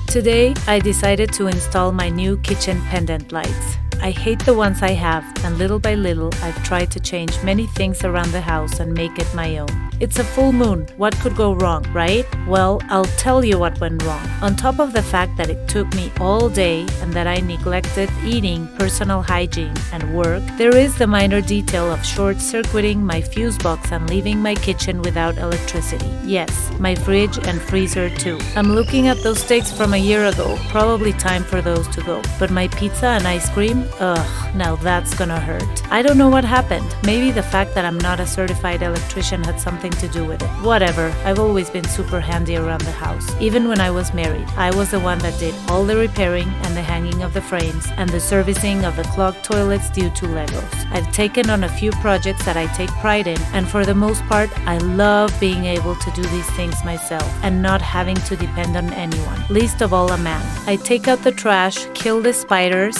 Today, I decided to install my new kitchen pendant lights. I hate the ones I have, and little by little, I've tried to change many things around the house and make it my own. It's a full moon. What could go wrong, right? Well, I'll tell you what went wrong. On top of the fact that it took me all day and that I neglected eating, personal hygiene, and work, there is the minor detail of short-circuiting my fuse box and leaving my kitchen without electricity. Yes, my fridge and freezer too. I'm looking at those steaks from a year ago. Probably time for those to go. But my pizza and ice cream? Ugh, now that's gonna hurt. I don't know what happened. Maybe the fact that I'm not a certified electrician had something to do with it. Whatever, I've always been super handy around the house. Even when I was married, I was the one that did all the repairing and the hanging of the frames and the servicing of the clogged toilets due to Legos. I've taken on a few projects that I take pride in, and for the most part, I love being able to do these things myself and not having to depend on anyone, least of all a man. I take out the trash, kill the spiders,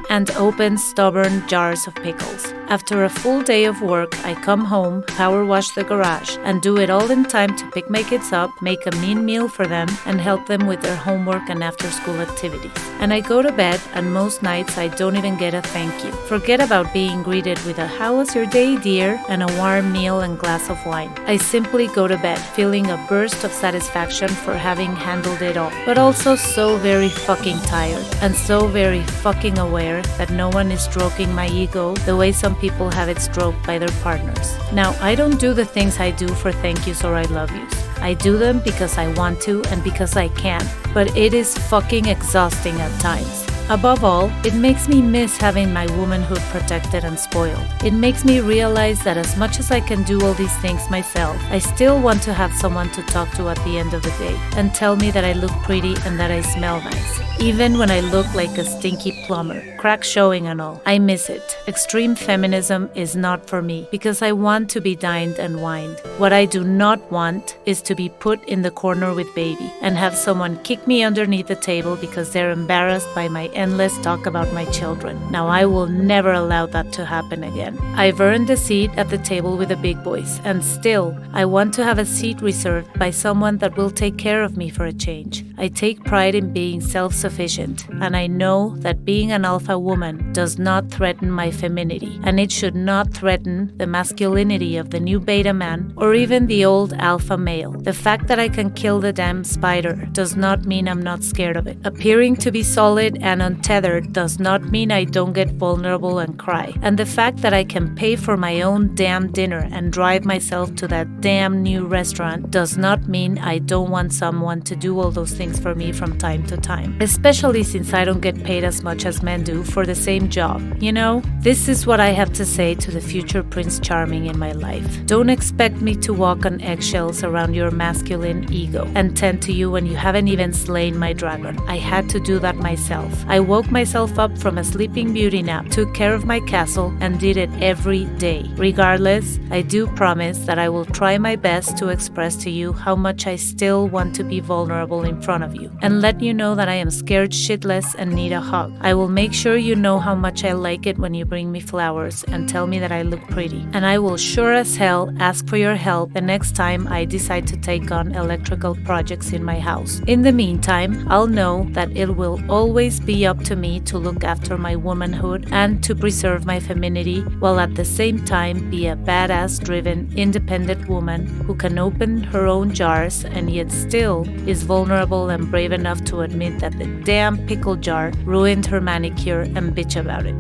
and open stubborn jars of pickles. After a full day of work, I come home, power wash the garage, and do it all in time to pick my kids up, make a mean meal for them, and help them with their homework and after-school activities. And I go to bed, and most nights I don't even get a thank you. Forget about being greeted with a "How was your day, dear?" and a warm meal and glass of wine. I simply go to bed, feeling a burst of satisfaction for having handled it all, but also so very fucking tired, and so very fucking aware that no one is stroking my ego the way some people have it stroked by their partners. Now, I don't do the things I do for thank yous or I love yous. I do them because I want to and because I can, but it is fucking exhausting at times. Above all, it makes me miss having my womanhood protected and spoiled. It makes me realize that as much as I can do all these things myself, I still want to have someone to talk to at the end of the day and tell me that I look pretty and that I smell nice. Even when I look like a stinky plumber, crack showing and all, I miss it. Extreme feminism is not for me because I want to be dined and wined. What I do not want is to be put in the corner with baby and have someone kick me underneath the table because they're embarrassed by my endless talk about my children. Now, I will never allow that to happen again. I've earned a seat at the table with the big boys, and still, I want to have a seat reserved by someone that will take care of me for a change. I take pride in being self-sufficient, and I know that being an alpha woman does not threaten my femininity, and it should not threaten the masculinity of the new beta man or even the old alpha male. The fact that I can kill the damn spider does not mean I'm not scared of it. Appearing to be solid and untethered does not mean I don't get vulnerable and cry. And the fact that I can pay for my own damn dinner and drive myself to that damn new restaurant does not mean I don't want someone to do all those things for me from time to time. Especially since I don't get paid as much as men do for the same job. You know, this is what I have to say to the future Prince Charming in my life. Don't expect me to walk on eggshells around your masculine ego and tend to you when you haven't even slain my dragon. I had to do that myself. I woke myself up from a sleeping beauty nap, took care of my castle, and did it every day. Regardless, I do promise that I will try my best to express to you how much I still want to be vulnerable in front of you and let you know that I am scared shitless and need a hug. I will make sure you know how much I like it when you bring me flowers and tell me that I look pretty. And I will sure as hell ask for your help the next time I decide to take on electrical projects in my house. In the meantime, I'll know that it will always be up to me to look after my womanhood and to preserve my femininity while at the same time be a badass driven, independent woman who can open her own jars and yet still is vulnerable and brave enough to admit that the damn pickle jar ruined her manicure and bitch about it.